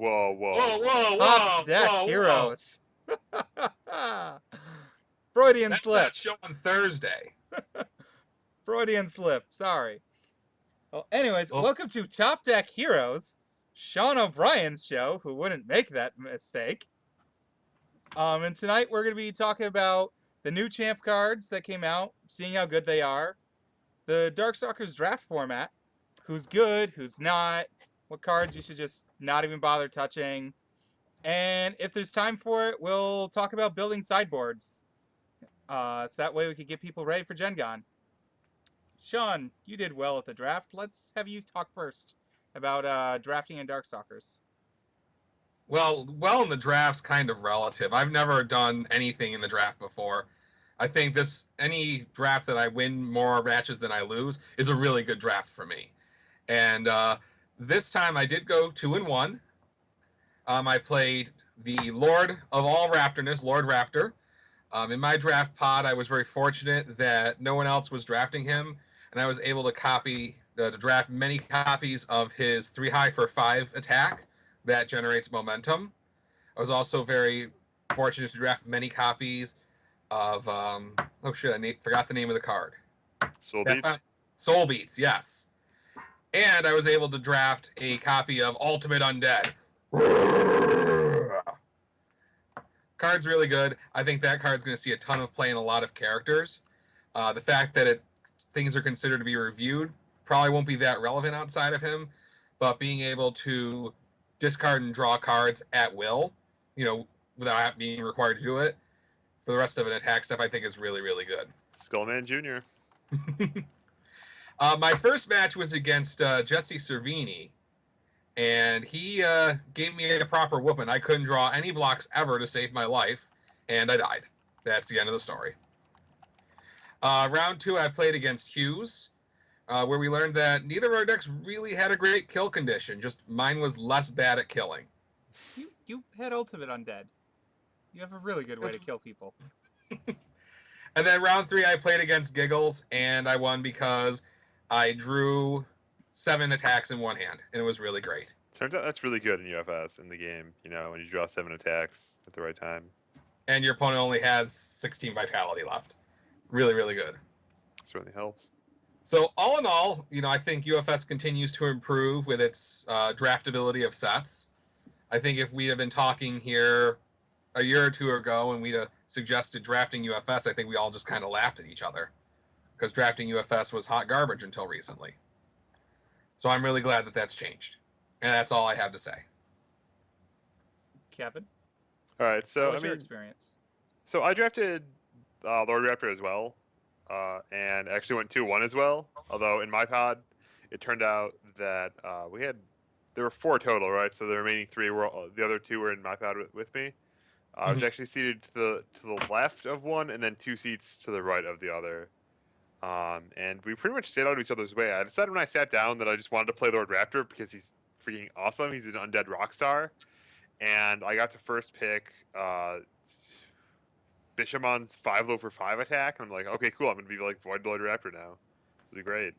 Heroes. Top Deck Heroes. Freudian That's slip. that show on Thursday. Freudian slip. Sorry. Well, anyways, Oh. welcome to Top Deck Heroes, Sean O'Brien's show, who wouldn't make that mistake. And tonight we're going to be talking about the new champ cards that came out, seeing how good they are, the Darkstalkers draft format, who's good, who's not, what cards you should just not even bother touching, and if there's time for it, we'll talk about building sideboards. So that way we could get people ready for Gen Con. Sean, you did well at the draft. Let's have you talk first about drafting in Darkstalkers. Well in the draft's kind of relative. I've never done anything in the draft before. I think any draft that I win more matches than I lose is a really good draft for me. And this time I did go 2-1. I played the Lord of all Raptorness, Lord Raptor. In my draft pod, I was very fortunate that no one else was drafting him, and I was able to draft many copies of his 3 high for 5 attack that generates momentum. I was also very fortunate to draft many copies of I forgot the name of the card. Soul Beats. Soul Beats, yes. And I was able to draft a copy of Ultimate Undead. Card's really good. I think that card's going to see a ton of play in a lot of characters. The fact that things are considered to be reviewed probably won't be that relevant outside of him, but being able to discard and draw cards at will, without being required to do it for the rest of an attack step, I think is really, really good. Skullman Jr. My first match was against Jesse Cervini, and he gave me a proper whooping. I couldn't draw any blocks ever to save my life, and I died. That's the end of the story. Round 2, I played against Hughes, where we learned that neither of our decks really had a great kill condition, just mine was less bad at killing. You had Ultimate Undead. You have a really good way to kill people. And then round 3, I played against Giggles, and I won because I drew 7 attacks in one hand, and it was really great. Turns out that's really good in UFS in the game, when you draw 7 attacks at the right time. And your opponent only has 16 vitality left. Really, really good. Certainly helps. So all in all, I think UFS continues to improve with its draftability of sets. I think if we had been talking here a year or two ago and we'd have suggested drafting UFS, I think we all just kind of laughed at each other because drafting UFS was hot garbage until recently. So I'm really glad that that's changed. And that's all I have to say. Kevin? All right, so what was your experience? So I drafted Lord Raptor as well, and actually went 2-1 as well. Although in my pod, it turned out that there were 4 total, right? So the remaining 3 the other 2 were in my pod with me. I was actually seated to the left of one, and then 2 seats to the right of the other. And we pretty much sat out of each other's way. I decided when I sat down that I just wanted to play Lord Raptor because he's freaking awesome. He's an undead rock star. And I got to first pick Bishamon's 5 low for 5 attack. And I'm like, okay, cool. I'm going to be like Void Lord Raptor now. This will be great.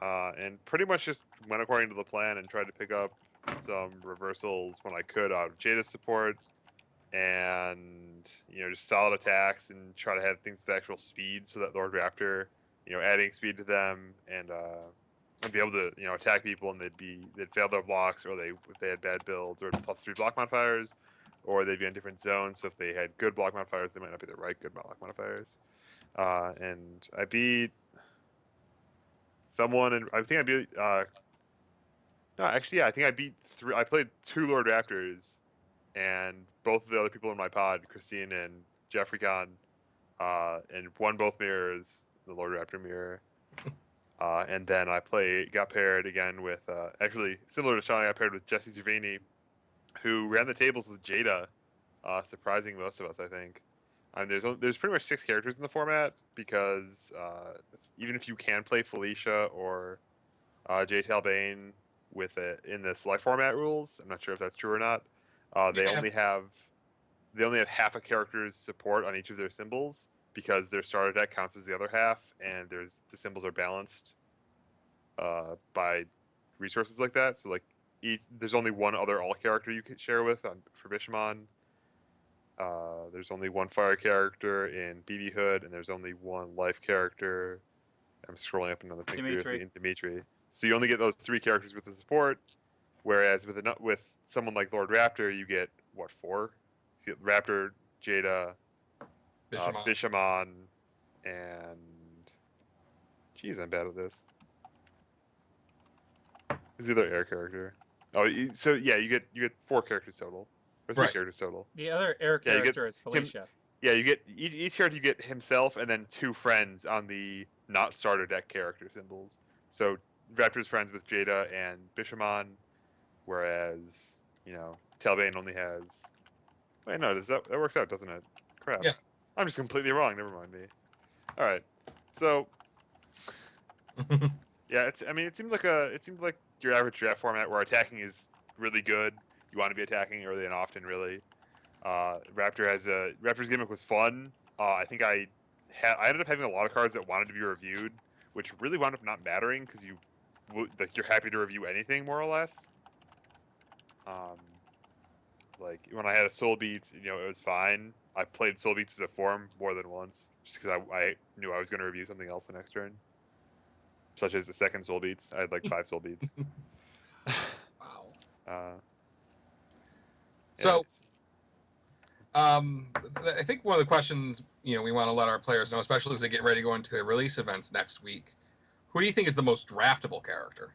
And pretty much just went according to the plan and tried to pick up some reversals when I could out of Jada's support. And, just solid attacks and try to have things with actual speed so that Lord Raptor, adding speed to them and be able to, attack people and they'd fail their blocks, or if they had bad builds or +3 block modifiers, or they'd be in different zones. So if they had good block modifiers, they might not be the right good block modifiers. And I beat someone, and I think I beat, I think I beat 3. I played 2 Lord Raptors. And both of the other people in my pod, Christine and Jeffrey Kahn, and won both mirrors, the Lord Raptor mirror. And then I got paired again with, actually, similar to Sean, I got paired with Jesse Cervini, who ran the tables with Jada, surprising most of us, I think. There's pretty much 6 characters in the format, because even if you can play Felicia or J. Talbane in the select format rules, I'm not sure if that's true or not. They only have half a character's support on each of their symbols, because their starter deck counts as the other half, and the symbols are balanced by resources like that. So like there's only one other all character you can share with for Bishamon. There's only one fire character in BB Hood, and there's only one life character. I'm scrolling up and down this thing furiously in Dimitri. So you only get those 3 characters with the support, whereas with someone like Lord Raptor, you get what, 4? So you get Raptor, Jada, Bishamon, and jeez, I'm bad at this. Who's the other air character? Oh, so yeah, you get 4 characters total, or 3 characters total. The other air character is Felicia. Yeah, you get each character. You get himself and then 2 friends on the not starter deck character symbols. So Raptor's friends with Jada and Bishamon, whereas Talbane only has. Wait, no, that works out, doesn't it? Crap. Yeah. I'm just completely wrong. Never mind me. All right. So yeah, it seems like your average draft format where attacking is really good. You want to be attacking early and often, really. Raptor's gimmick was fun. I think I ended up having a lot of cards that wanted to be reviewed, which really wound up not mattering because you're happy to review anything more or less. Like when I had a Soul Beats, it was fine. I played Soul Beats as a form more than once, just because I knew I was going to review something else the next turn, such as the second Soul Beats. I had like 5 Soul Beats. Wow. So. I think one of the questions we want to let our players know, especially as they get ready to go into the release events next week, who do you think is the most draftable character?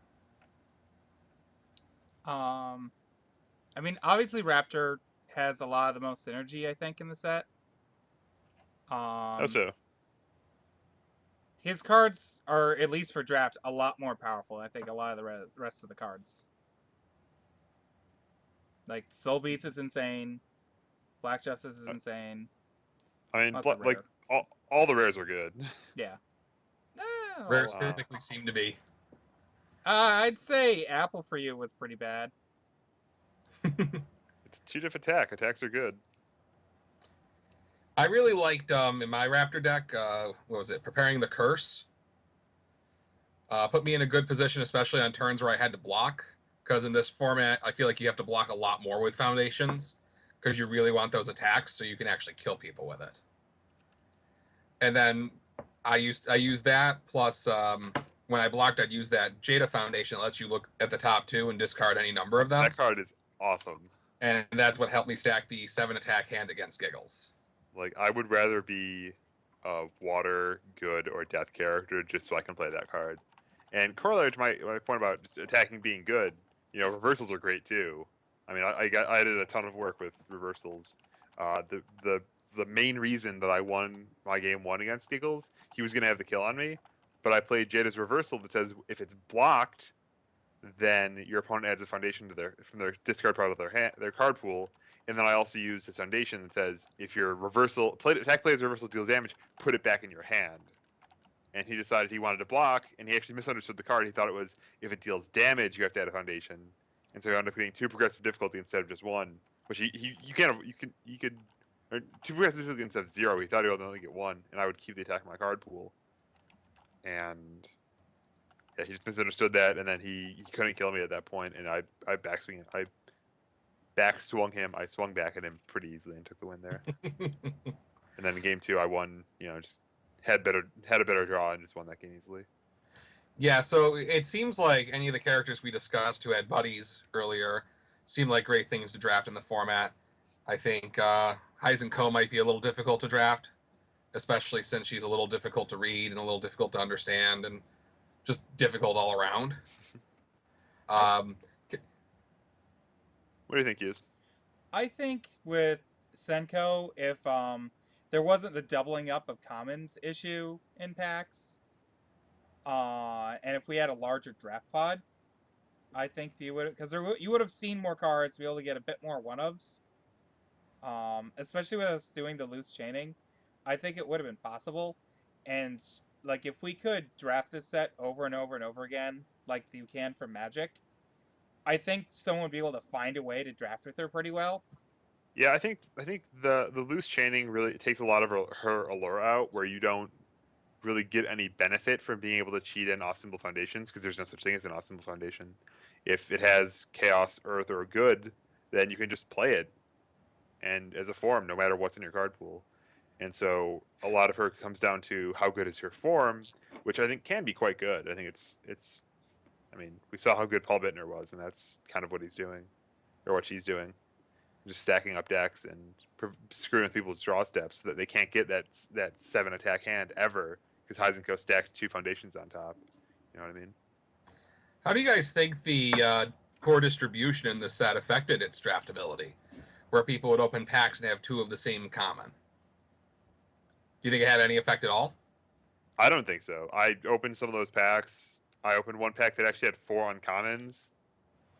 I mean, obviously Raptor has a lot of the most synergy, I think, in the set. How so? His cards are, at least for draft, a lot more powerful than I think a lot of the rest of the cards. Like Soul Beats is insane. Black Justice is insane. I mean, like all the rares are good. Yeah. Rares typically seem to be. I'd say Apple for You was pretty bad. It's 2 diff attack. Attacks are good. I really liked in my Raptor deck. What was it? Preparing the Curse. Put me in a good position, especially on turns where I had to block. Because in this format, I feel like you have to block a lot more with foundations, because you really want those attacks so you can actually kill people with it. And then I used that, plus when I blocked, I'd use that Jada Foundation that lets you look at the top 2 and discard any number of them. That card is awesome. And that's what helped me stack the 7 attack hand against Giggles. Like, I would rather be a water, good, or death character just so I can play that card. And corollary to my point about just attacking being good, reversals are great too. I mean, I did a ton of work with reversals. The main reason that I won my game 1 against Giggles, he was going to have the kill on me, but I played Jada's reversal that says if it's blocked, then your opponent adds a foundation to from their discard part of their card pool, and then I also used this foundation that says if your attack player's reversal deals damage, put it back in your hand. And he decided he wanted to block, and he actually misunderstood the card. He thought it was if it deals damage, you have to add a foundation. And so he ended up getting 2 progressive difficulty instead of just 1, which you could or 2 progressive difficulty instead of 0. He thought he would only get 1, and I would keep the attack in my card pool. And yeah, he just misunderstood that, and then he couldn't kill me at that point, and I backswung him. I swung back at him pretty easily and took the win there. And then in game 2, I won. Just had a better draw and just won that game easily. Yeah, so it seems like any of the characters we discussed who had buddies earlier seemed like great things to draft in the format. I think Heisen Ko might be a little difficult to draft, especially since she's a little difficult to read and a little difficult to understand and just difficult all around. What do you think, Hughes? I think with Senko, if there wasn't the doubling up of commons issue in packs, and if we had a larger draft pod, I think you would have seen more cards, be able to get a bit more one-ofs. Especially with us doing the loose chaining, I think it would have been possible. And like if we could draft this set over and over and over again, like you can for Magic, I think someone would be able to find a way to draft with her pretty well. Yeah, I think the loose chaining really takes a lot of her allure out, where you don't really get any benefit from being able to cheat in off-symbol foundations, because there's no such thing as an off-symbol foundation. If it has Chaos, Earth, or Good, then you can just play it, and as a form, no matter what's in your card pool. And so a lot of her comes down to how good is her form, which I think can be quite good. I think it's. I mean, we saw how good Paul Bittner was, and that's kind of what he's doing, or what she's doing, just stacking up decks and screwing with people's draw steps so that they can't get that 7 attack hand ever because Heisenko stacked 2 foundations on top. You know what I mean? How do you guys think the poor distribution in this set affected its draftability, where people would open packs and have 2 of the same common? Do you think it had any effect at all? I don't think so. I opened some of those packs. I opened one pack that actually had 4 uncommons,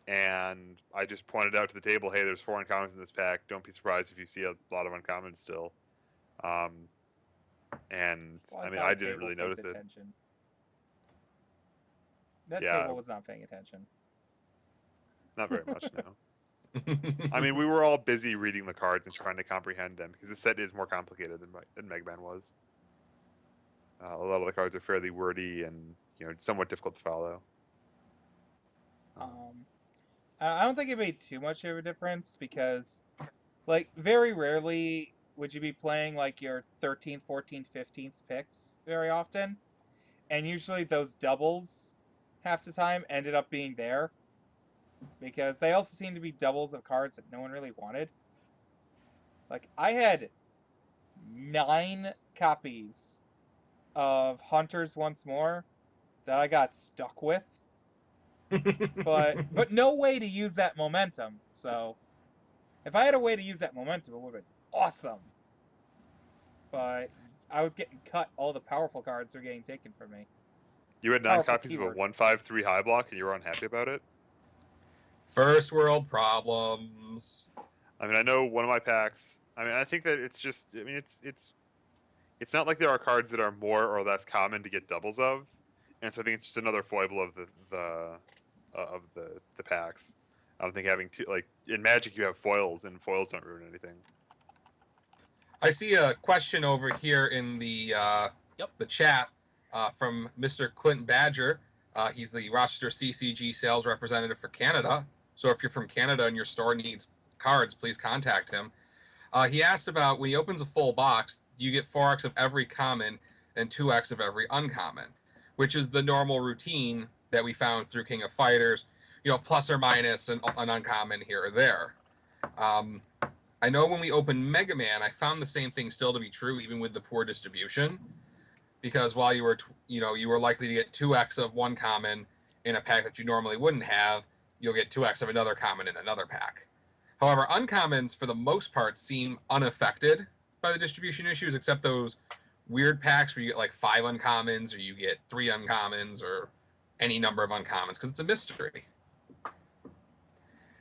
and I just pointed out to the table, hey, there's 4 uncommons in this pack. Don't be surprised if you see a lot of uncommons still. And Well, I mean, thought I the didn't table really pays notice it. attention. That Yeah. table was not paying attention. Not very much, no. I mean, we were all busy reading the cards and trying to comprehend them because the set is more complicated than Mega Man was. A lot of the cards are fairly wordy and somewhat difficult to follow. I don't think it made too much of a difference because, like, very rarely would you be playing like your 13th, 14th, 15th picks very often, and usually those doubles half the time ended up being there because they also seem to be doubles of cards that no one really wanted. Like, I had 9 copies of Hunters Once More that I got stuck with, but no way to use that momentum. So if I had a way to use that momentum, it would have been awesome. But I was getting cut. All the powerful cards were getting taken from me. You had 9 Powerful copies keyword. of a 1/5/3 high block, and you were unhappy about it. First world problems. I mean, I know one of my packs. I mean, I think that it's just. I mean, it's not like there are cards that are more or less common to get doubles of, and so I think it's just another foible of the packs. I don't think having two, like in Magic you have foils, and foils don't ruin anything. I see a question over here in the chat from Mr. Clint Badger. He's the Rochester CCG sales representative for Canada. So if you're from Canada and your store needs cards, please contact him. He asked about when he opens a full box, do you get 4x of every common and 2x of every uncommon, which is the normal routine that we found through King of Fighters, plus or minus an uncommon here or there. I know when we opened Mega Man, I found the same thing still to be true, even with the poor distribution, because while you were, you were likely to get 2x of one common in a pack that you normally wouldn't have, you'll get 2x of another common in another pack. However, uncommons, for the most part, seem unaffected by the distribution issues, except those weird packs where you get like 5 uncommons, or you get 3 uncommons, or any number of uncommons, because it's a mystery.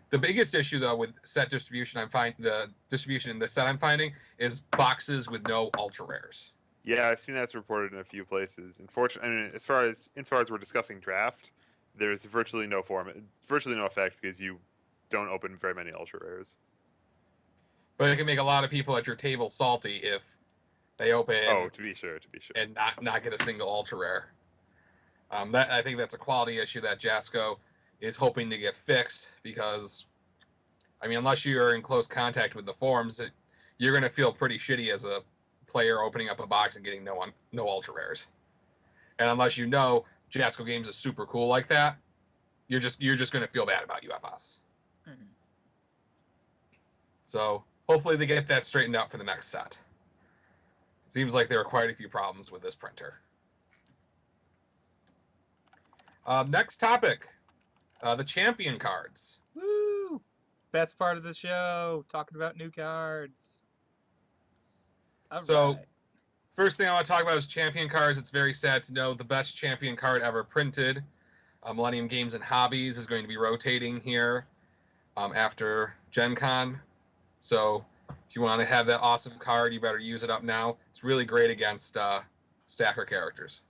The biggest issue, though, with set distribution, the distribution in this set I'm finding is boxes with no ultra rares. Yeah, I've seen that's reported in a few places. Unfortunately, I mean, as far as we're discussing draft, there's virtually no it's virtually no effect because you don't open very many ultra rares. But it can make a lot of people at your table salty if they open. Oh, to be sure. And not get a single ultra rare. I think that's a quality issue that Jasco is hoping to get fixed, because, I mean, unless you're in close contact with the forums, you're going to feel pretty shitty as a player opening up a box and getting no ultra rares. And unless Jasco Games is super cool like that, you're just going to feel bad about UFS. Mm-hmm. So hopefully they get that straightened out for the next set. It seems like there are quite a few problems with this printer. Next topic, the champion cards. Woo! Best part of the show, talking about new cards. All right. First thing I want to talk about is champion cards. It's very sad to know the best champion card ever printed, Millennium Games and Hobbies, is going to be rotating here after Gen Con. So if you want to have that awesome card, you better use it up now. It's really great against stacker characters.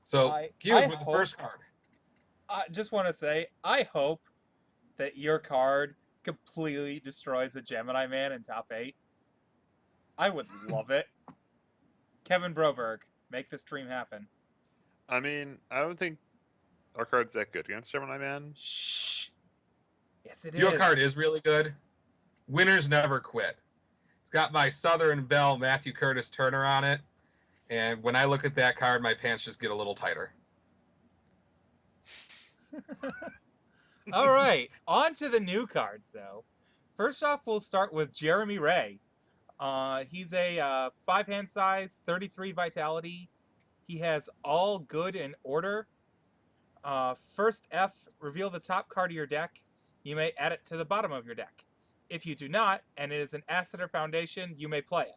So Hughes with the first card. I just want to say, I hope that your card completely destroys a Gemini Man in top 8. I would love it. Kevin Broberg, make this dream happen. I mean, I don't think our card's that good against Gemini Man. Shh. Yes, it is. Your card is really good. Winners never quit. It's got my Southern Belle Matthew Curtis Turner on it. And when I look at that card, my pants just get a little tighter. All right, on to the new cards, though. First off, we'll start with Jeremy Ray. He's a 5-hand size, 33 vitality. He has all good in order. First F, reveal the top card of your deck. You may add it to the bottom of your deck. If you do not, and it is an asset or foundation, you may play it.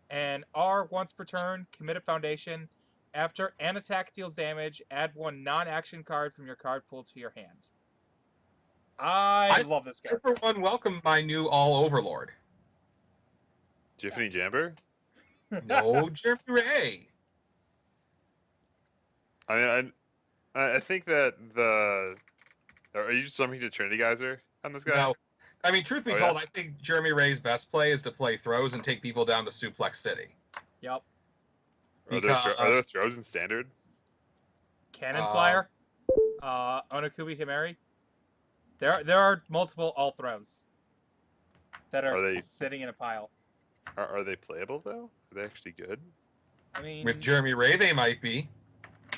And R, once per turn, commit a foundation. After an attack deals damage, add 1 non-action card from your card pool to your hand. I love this I, card. for one, welcome my new All Overlord. Jiffany Jamber? No, Jeremy Ray. I mean, I think that the... Are you just jumping to Trinity Geyser on this guy? No. I mean, truth be Oh, told, yeah? I think Jeremy Ray's best play is to play throws and take people down to Suplex City. Yep. Are there throws in Standard? Cannon Flyer. Onakubi Himeri. There are multiple all throws that are sitting in a pile. Are they playable, though? Are they actually good? I mean, With Jeremy Ray, they might be.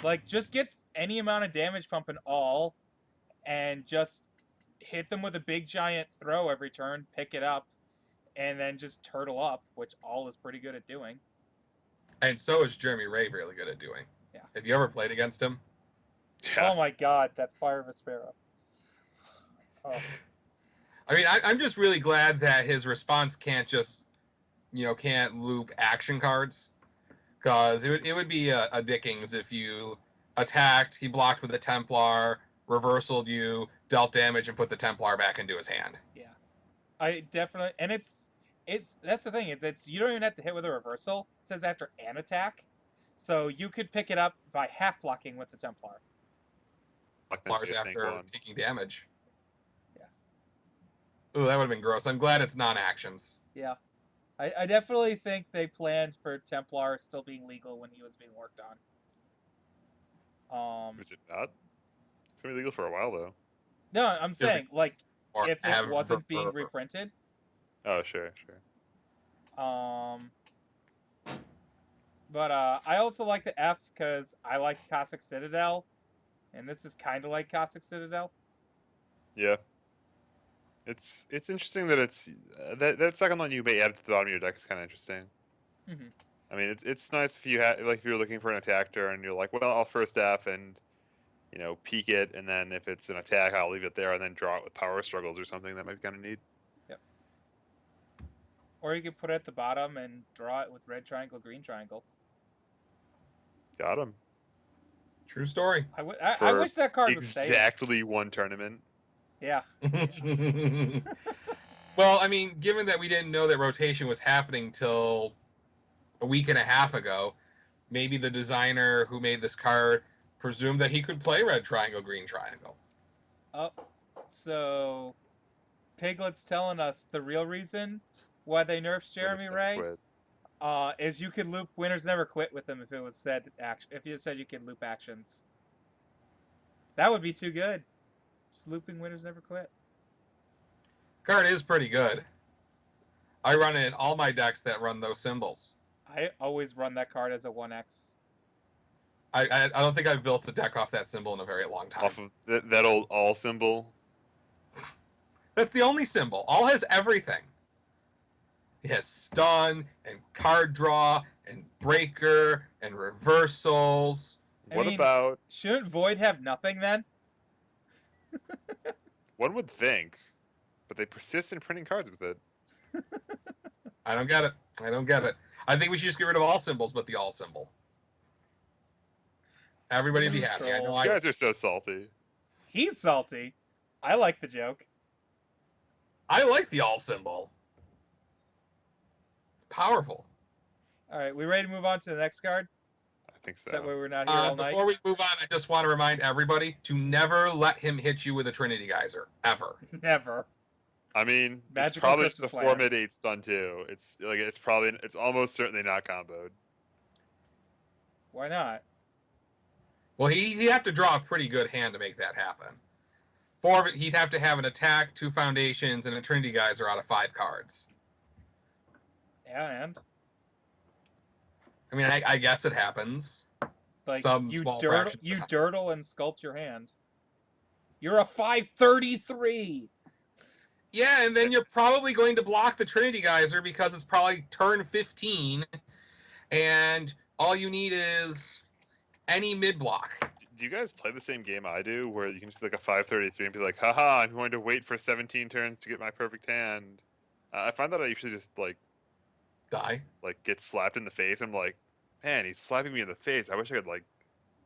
like, just get any amount of damage pumping all, and just hit them with a big giant throw every turn, pick it up, and then just turtle up, which all is pretty good at doing. And so is Jeremy Ray really good at doing. Yeah. Have you ever played against him? Yeah. Oh my god, that Fire of a Sparrow. Oh. I mean, I'm just really glad that his response can't just, can't loop action cards. Because it would be a dickings if you attacked, he blocked with a Templar, reversaled you, dealt damage, and put the Templar back into his hand. Yeah. I definitely, and it's that's the thing, it's you don't even have to hit with a reversal. It says after an attack. So you could pick it up by half blocking with the Templar. Templars after taking damage. Yeah. Ooh, that would have been gross. I'm glad it's non-actions. Yeah. I definitely think they planned for Templar still being legal when he was being worked on. Is it not? It's gonna be legal for a while, though. No, I'm saying, like, Or if it wasn't being reprinted. Oh, sure. But I also like the F because I like Cossack Citadel, and this is kind of like Cossack Citadel. Yeah. It's interesting that it's that second line you may add to the bottom of your deck is kind of interesting. Mm-hmm. I mean, it's nice if you if you're looking for an attack turn, you're like, well, I'll first F and peek it, and then if it's an attack, I'll leave it there and then draw it with power struggles or something. That might be kind of neat. Yep. Or you could put it at the bottom and draw it with red triangle, green triangle. Got him. True story. I wish that card was staying. Exactly one tournament. Yeah. Well, I mean, given that we didn't know that rotation was happening till a week and a half ago, maybe the designer who made this card presumed that he could play red triangle, green triangle. Oh, so Piglet's telling us the real reason why they nerfed Jeremy Ray is you could loop Winners Never Quit with him if it was said if you said you could loop actions. That would be too good. Just looping Winners Never Quit. Card is pretty good. I run it in all my decks that run those symbols. I always run that card as a 1x. I don't think I've built a deck off that symbol in a very long time. Off of that old all symbol. That's the only symbol. All has everything. It has stun and card draw and breaker and reversals. What about... Shouldn't Void have nothing then? One would think, but they persist in printing cards with it. I don't get it. I think we should just get rid of all symbols but the all symbol. Everybody be happy. I know You guys are so salty. He's salty. I like the joke. I like the all symbol. It's powerful. All right, we ready to move on to the next card? I think so. Is that way we're not here all night? Before we move on, I just want to remind everybody to never let him hit you with a Trinity Geyser. Ever. Never. I mean, Magical it's probably Christmas just a lands. 4/8 stun too. It's almost certainly not comboed. Why not? Well, he'd have to draw a pretty good hand to make that happen. 4 of it, he'd have to have an attack, 2 foundations, and a Trinity Geyser out of 5 cards. Yeah, and I mean, I guess it happens. like Some you small dirtle, fraction of you the time. dirtle and sculpt your hand. You're a 533. Yeah, and then you're probably going to block the Trinity Geyser because it's probably turn 15, and all you need is any mid block. Do you guys play the same game I do, where you can just like a 533 and be like, haha, I'm going to wait for 17 turns to get my perfect hand? I find that I usually just Die. get slapped in the face. I'm like, man, he's slapping me in the face. I wish I could like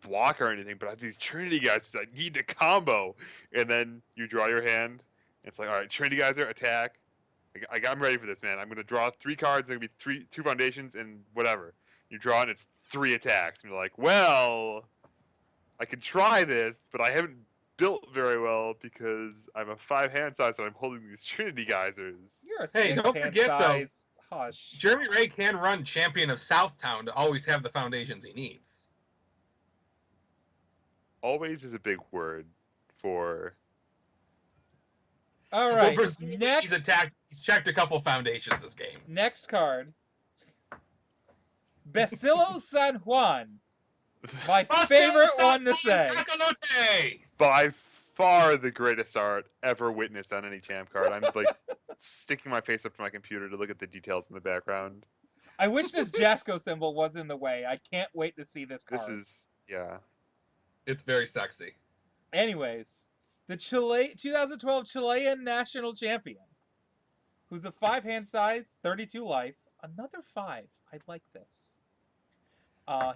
block or anything, but I have these Trinity guys. I need to combo, and then you draw your hand. And it's like, all right, Trinity Geyser, attack. I'm ready for this, man. I'm gonna draw 3 cards. There's gonna be 2 foundations and whatever. You draw and it's 3 attacks. And you're like, well, I could try this, but I haven't built very well because I'm a 5 hand size and I'm holding these Trinity Geysers. You're a Hey, 6 don't hand forget, though, size. Hush. Jeremy Ray can run Champion of Southtown to always have the foundations he needs. Always is a big word for. All Well, right. presumably he's checked a couple foundations this game. Next card. Bacillo San Juan. My favorite one to say. Kakalote! By far the greatest art ever witnessed on any champ card. I'm like sticking my face up to my computer to look at the details in the background. I wish this Jasco symbol was in the way. I can't wait to see this card. This is, yeah. It's very sexy. Anyways, the 2012 Chilean national champion, who's a 5 hand size, 32 life, another 5. I like this.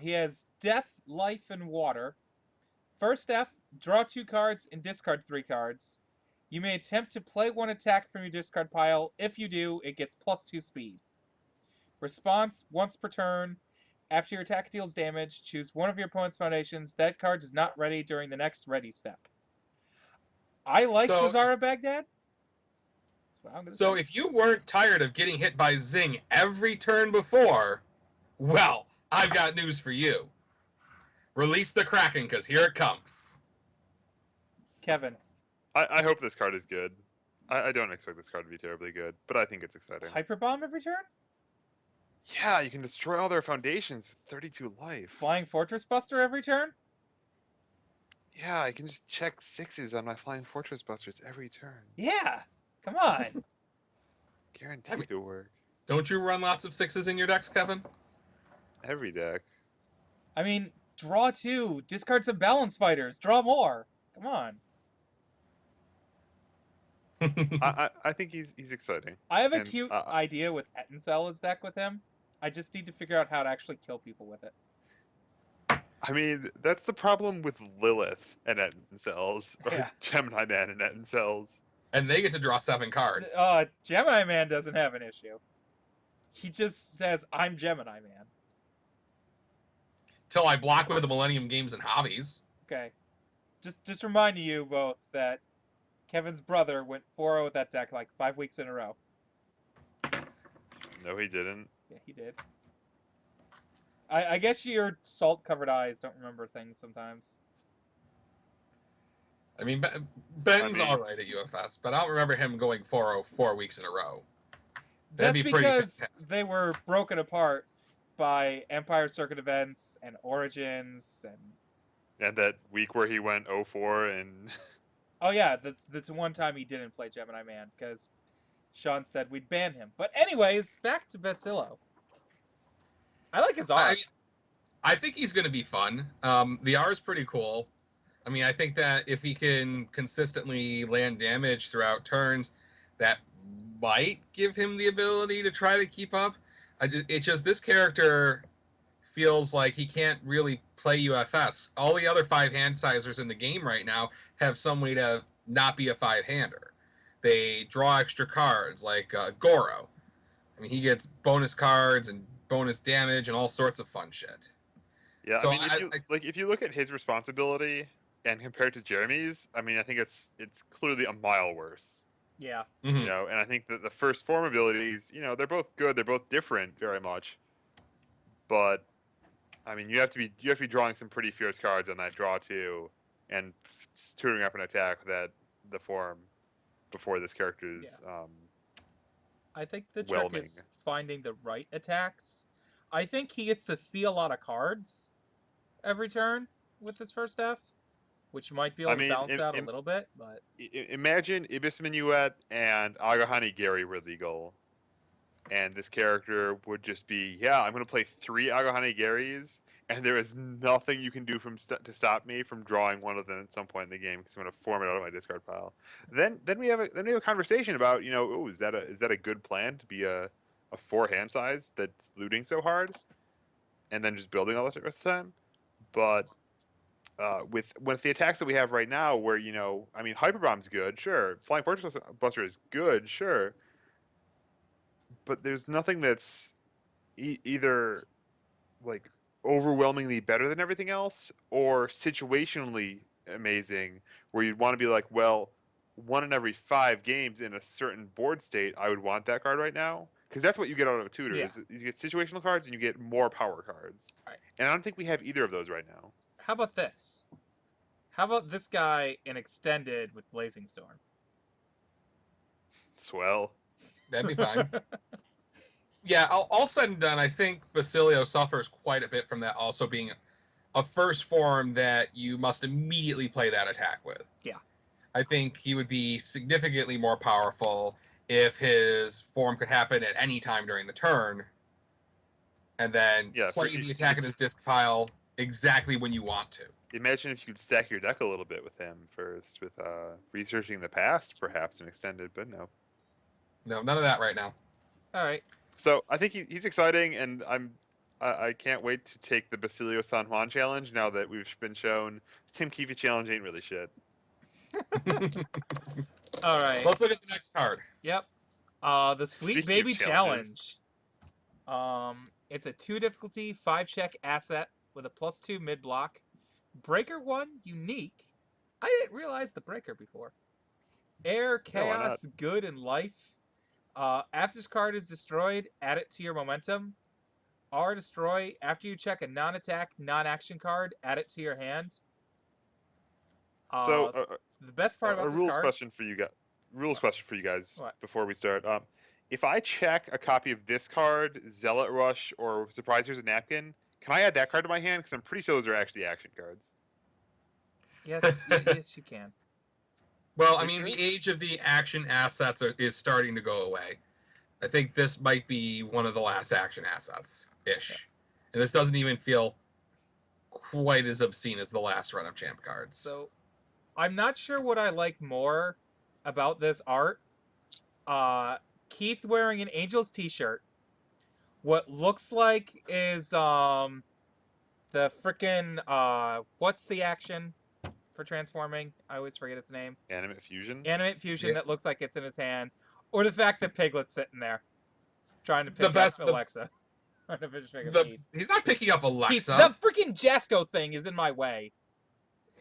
He has Death, Life, and Water. First F, draw 2 cards and discard 3 cards. You may attempt to play 1 attack from your discard pile. If you do, it gets +2 speed. Response, once per turn. After your attack deals damage, choose one of your opponent's foundations. That card is not ready during the next ready step. I like Zara Baghdad. That's what I'm gonna say. If you weren't tired of getting hit by Zing every turn before, well, I've got news for you. Release the Kraken, because here it comes. Kevin. I hope this card is good. I don't expect this card to be terribly good, but I think it's exciting. Hyper Bomb every turn? Yeah, you can destroy all their foundations with 32 life. Flying Fortress Buster every turn? Yeah, I can just check 6s on my Flying Fortress Busters every turn. Yeah, come on. Guaranteed to work. Don't you run lots of 6s in your decks, Kevin? Every deck. I mean, draw 2, discard some Balance Fighters, draw more. Come on. I think he's exciting. I have a cute idea with Ettencel's deck with him. I just need to figure out how to actually kill people with it. I mean, that's the problem with Lilith and Ettencells, or Yeah. Gemini Man and Ettencells. And they get to draw 7 cards. Gemini Man doesn't have an issue. He just says, I'm Gemini Man. Till I block with the Millennium Games and Hobbies. Okay. Just reminding you both that Kevin's brother went 4-0 with that deck like 5 weeks in a row. No, he didn't. Yeah, he did. I guess your salt-covered eyes don't remember things sometimes. I mean, Ben's all right at UFS, but I don't remember him going 4-0 4 weeks in a row. That's be pretty because fantastic. they were broken apart by Empire Circuit events and Origins And that week where he went 0-4 and... Oh yeah, that's one time he didn't play Gemini Man because Sean said we'd ban him. But anyways, back to Bacillo. I like his art. I think he's going to be fun. The R is pretty cool. I mean, I think that if he can consistently land damage throughout turns, that might give him the ability to try to keep up. It's just this character feels like he can't really play UFS. All the other 5 hand sizers in the game right now have some way to not be a 5-hander. They draw extra cards like Goro. I mean, he gets bonus cards and bonus damage and all sorts of fun shit. Yeah, So I mean, if you look at his responsibility and compared to Jeremy's, I mean, I think it's clearly a mile worse. Yeah. Mm-hmm. You know, and I think that the first form abilities, you know, they're both good. They're both different very much. But I mean, you have to be drawing some pretty fierce cards on that draw too, and tutoring up an attack with the form before this character's I think the trick whelming. is finding the right attacks. I think he gets to see a lot of cards every turn with this first F, which might be able to balance out a little bit. But imagine Ibis Minuet and Agahani Gary were legal, and this character would just be, yeah, I'm going to play 3 Agahani Garys, and there is nothing you can do to stop me from drawing one of them at some point in the game because I'm going to form it out of my discard pile. Then we have a conversation about, oh, is that a good plan to be a 4 hand size that's looting so hard, and then just building all the rest of the time. But with the attacks that we have right now, where I mean, Hyper Bomb's good, sure. Flying Fortress Buster is good, sure. But there's nothing that's either like overwhelmingly better than everything else, or situationally amazing, where you'd want to be like, well, 1 in every 5 games in a certain board state, I would want that card right now, because that's what you get out of a tutor. Yeah. Is you get situational cards and you get more power cards. Right. And I don't think we have either of those right now. How about this? How about this guy in Extended with Blazing Storm? Swell. That'd be fine. Yeah, all said and done, I think Basilio suffers quite a bit from that also being a first form that you must immediately play that attack with. Yeah. I think he would be significantly more powerful if his form could happen at any time during the turn, and then play the attack in his disc pile exactly when you want to. Imagine if you could stack your deck a little bit with him first, with researching the past, perhaps, and Extended, but no. No, none of that right now. All right. So I think he's exciting, and I can't wait to take the Basilio San Juan challenge now that we've been shown Tim Keefe challenge ain't really shit. All right. Let's look at the next card. Yep. The Sweet Baby Challenge. It's a 2 difficulty, 5 check asset with a +2 mid block. Breaker 1 unique. I didn't realize the breaker before. Air, Chaos, Good, and Life. After this card is destroyed, add it to your momentum. R destroy. After you check a non-attack, non-action card, add it to your hand. So the best part about a this rules card. question for you guys. Rules question for you guys What? Before we start. If I check a copy of this card, Zealot Rush, or Surprise Here's a Napkin, can I add that card to my hand? Because I'm pretty sure those are actually action cards. Yes, yes, you can. Well, I mean, the age of the action assets is starting to go away. I think this might be one of the last action assets-ish. Yeah. And this doesn't even feel quite as obscene as the last run of Champ cards. So, I'm not sure what I like more about this art. Keith wearing an Angels t-shirt. What looks like is the frickin' what's the action for transforming? I always forget its name. Animate Fusion? Animate Fusion that looks like it's in his hand. Or the fact that Piglet's sitting there trying to pick up Alexa. He's not picking up Alexa. The freaking Jasco thing is in my way.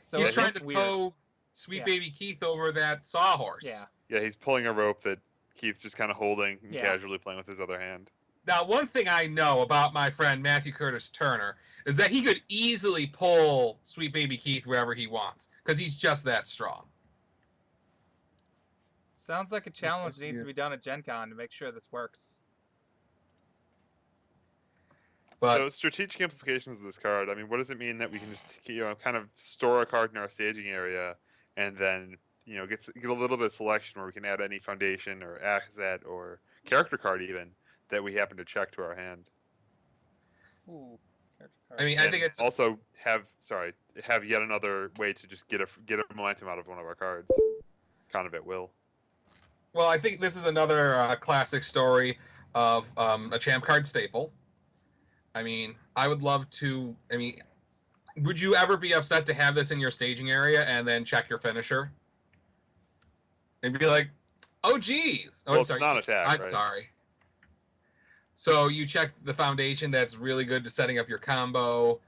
So he's trying to tow Sweet Baby Keith over that sawhorse. Yeah. Yeah, he's pulling a rope that Keith's just kind of holding and casually playing with his other hand. Now, one thing I know about my friend Matthew Curtis Turner is that he could easily pull Sweet Baby Keith wherever he wants, because he's just that strong. Sounds like a challenge that needs to be done at Gen Con to make sure this works. But, so strategic implications of this card, I mean, what does it mean that we can just kind of store a card in our staging area and then get a little bit of selection where we can add any foundation or asset or character card even that we happen to check to our hand. Ooh, character card. I mean, I think it's also have yet another way to just get a momentum out of one of our cards, kind of at will. Well, I think this is another classic story of a Champ card staple. I mean, I would love to. I mean, would you ever be upset to have this in your staging area and then check your finisher? And be like, oh, geez. Oh, well, it's non-attack. I'm sorry. So you check the foundation that's really good to setting up your combo.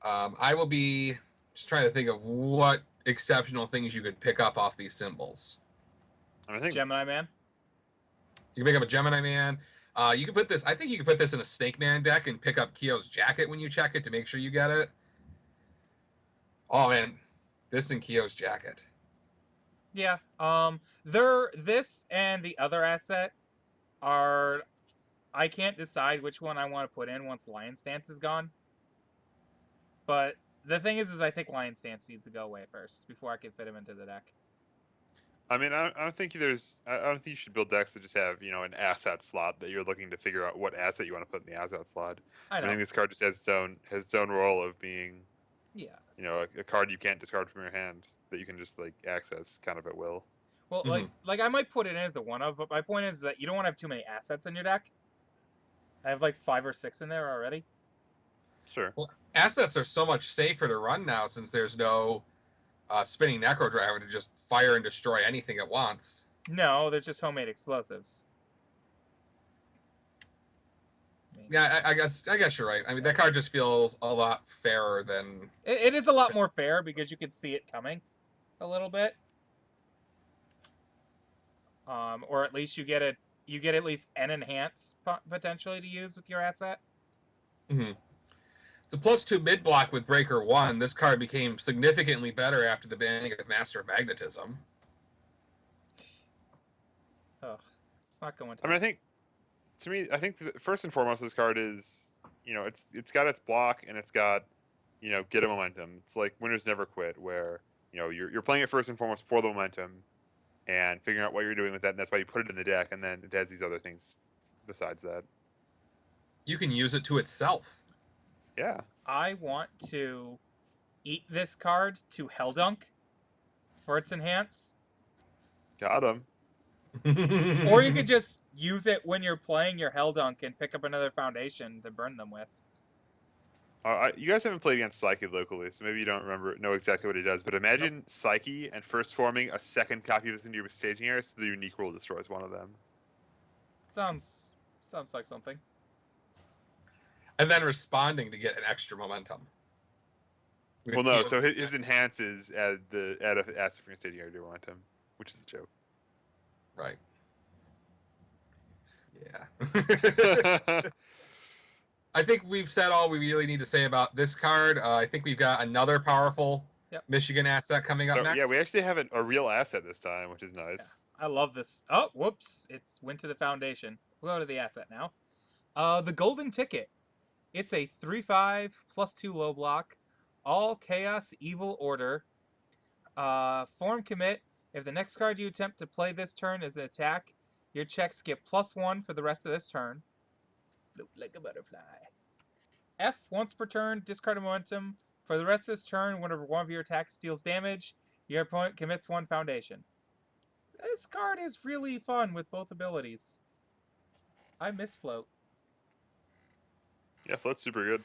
I will be just trying to think of what exceptional things you could pick up off these symbols. I think Gemini Man. You can pick up a Gemini Man. You can put this. I think you can put this in a Snake Man deck and pick up Kyo's Jacket when you check it to make sure you get it. Oh man, this and Kyo's Jacket. Yeah. This and the other asset are. I can't decide which one I want to put in once Lion Stance is gone. But the thing is I think Lion Stance needs to go away first before I can fit him into the deck. I mean, I don't think I don't think you should build decks that just have an asset slot that you're looking to figure out what asset you want to put in the asset slot. I know. think this card just has its own role of being Yeah. a card you can't discard from your hand that you can just like access kind of at will. Well, like I might put it in as a one of, but my point is that you don't want to have too many assets in your deck. I have like 5 or 6 in there already. Sure. Well, assets are so much safer to run now since there's no spinning Necro Driver to just fire and destroy anything at once. No, they're just homemade explosives. Yeah, I guess you're right. I mean, that card just feels a lot fairer than. It is a lot more fair because you can see it coming, a little bit. Or at least you get at least an enhance potentially to use with your asset. Mm-hmm. It's a +2 mid block with Breaker 1. This card became significantly better after the banning of Master of Magnetism. Ugh, it's not going to. I mean, I think first and foremost, this card is, it's got its block and it's got, get a momentum. It's like Winners Never Quit, where you're playing it first and foremost for the momentum, and figuring out what you're doing with that, and that's why you put it in the deck, and then it has these other things besides that. You can use it to itself. Yeah. I want to eat this card to Helldunk for its enhance. Got him. Or you could just use it when you're playing your Helldunk and pick up another foundation to burn them with. You guys haven't played against Psyche locally, so maybe you don't know exactly what it does. But imagine Psyche and first forming a second copy of this into your staging area, so the unique rule destroys one of them. Sounds like something. And then responding to get an extra momentum. Well, no. So his enhances add an asset from your staging area to momentum, which is a joke. Right. Yeah. I think we've said all we really need to say about this card. I think we've got another powerful Michigan asset coming up next. Yeah, we actually have a real asset this time, which is nice. Yeah, I love this. Oh, whoops. It went to the foundation. We'll go to the asset now. The Golden Ticket. It's a 3/5 +2 low block. All Chaos Evil Order. Form commit. If the next card you attempt to play this turn is an attack, your checks get +1 for the rest of this turn. Float like a butterfly. F, once per turn, discard a momentum. For the rest of this turn, whenever one of your attacks deals damage, your opponent commits 1 foundation. This card is really fun with both abilities. I miss Float. Yeah, Float's super good.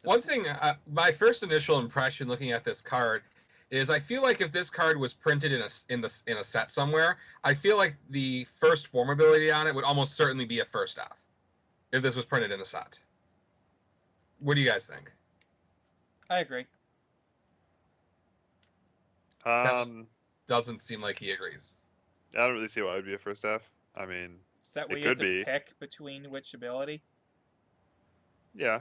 One thing, my first initial impression looking at this card is I feel like if this card was printed in a set somewhere, I feel like the first form ability on it would almost certainly be a first F if this was printed in a set. What do you guys think? I agree. Doesn't seem like he agrees. I don't really see why it would be a first F. I mean, Set where it you have could to be. pick between which ability. Yeah.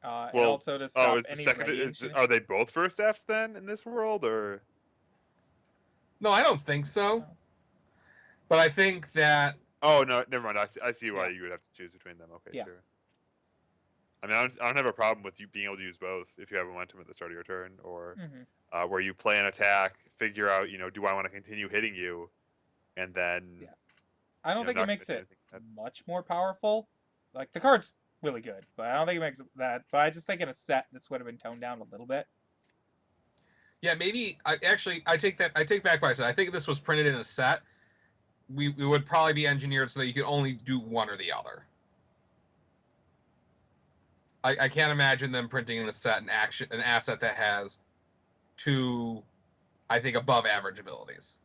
And also to stop is the any second? Are they both first Fs then in this world, or? No, I don't think so. But I think that. Oh no, never mind. I see why you would have to choose between them. Okay, sure. I mean, I don't have a problem with you being able to use both if you have momentum at the start of your turn, or where you play an attack, figure out, do I want to continue hitting you, and then. Yeah. I don't think it makes it much more powerful. Like, the card's really good, but I don't think it makes that. But I just think in a set, this would have been toned down a little bit. Yeah, maybe. I take back what I said. I think if this was printed in a set, we would probably be engineered so that you could only do one or the other. I can't imagine them printing in a set an asset that has 2, I think, above average abilities.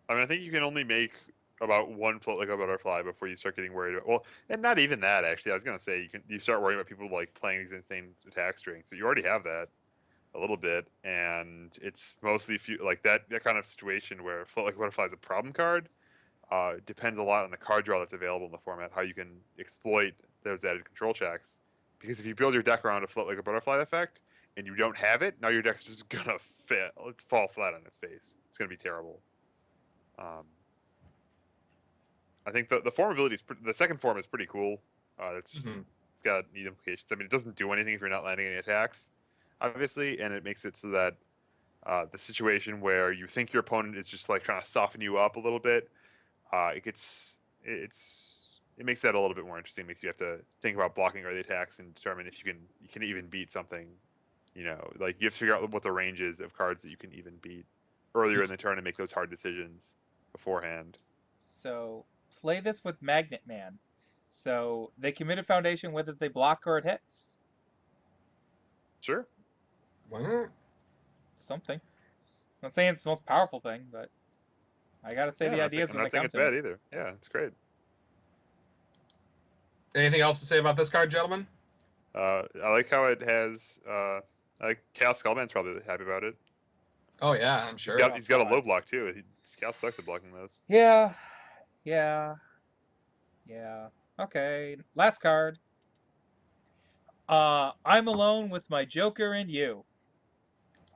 I mean, I think you can only make about 1 float like a butterfly before you start getting worried about. Well, and not even that actually. I was gonna say you start worrying about people like playing these insane attack strings, but you already have that a little bit, and it's mostly like that kind of situation where float like a butterfly is a problem card. depends a lot on the card draw that's available in the format, how you can exploit those added control checks. Because if you build your deck around a float like a butterfly effect, and you don't have it, now your deck's just gonna fall flat on its face. It's gonna be terrible. I think the form ability the second form is pretty cool. It's got neat implications. I mean, it doesn't do anything if you're not landing any attacks, obviously, and it makes it so that the situation where you think your opponent is just like trying to soften you up a little bit, it makes that a little bit more interesting. It makes you have to think about blocking early attacks and determine if you can even beat something. Like you have to figure out what the range is of cards that you can even beat earlier in the turn and make those hard decisions beforehand. So play this with Magnet Man. So they commit a foundation whether they block or it hits. Sure. Why not? Something. I'm not saying it's the most powerful thing, but I gotta say the ideas when they come to I'm not saying it's bad either. Yeah, it's great. Anything else to say about this card, gentlemen? I like how it has. I like Chaos Skullman's probably happy about it. Oh yeah, I'm sure. He's got a low block too. Chaos sucks at blocking those. Yeah. Okay, last card. I'm alone with my Joker and you.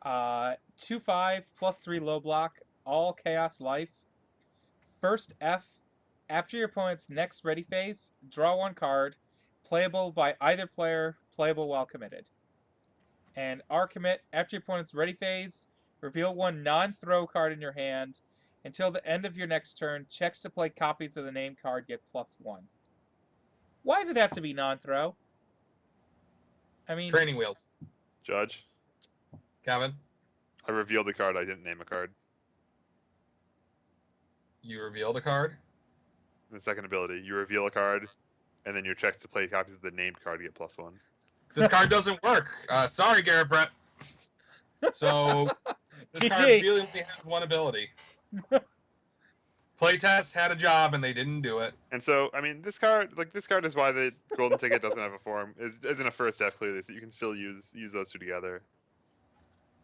2/5 +3 low block, all chaos life. First F, after your opponent's next ready phase, draw one card, playable by either player, playable while committed. And R commit, after your opponent's ready phase, reveal one non-throw card in your hand. Until the end of your next turn, checks to play copies of the named card get +1. Why does it have to be non-throw? I mean, Training wheels. Judge, Kevin, I revealed the card. I didn't name a card. you revealed a card. The second ability, you reveal a card, and then your checks to play copies of the named card get +1. This card doesn't work. Sorry, Garrett Brett. So this GG. card really only has one ability. Playtest had a job and they didn't do it. And so, I mean, this card is why the golden ticket doesn't have a form. Isn't a first F clearly, so you can still use those two together.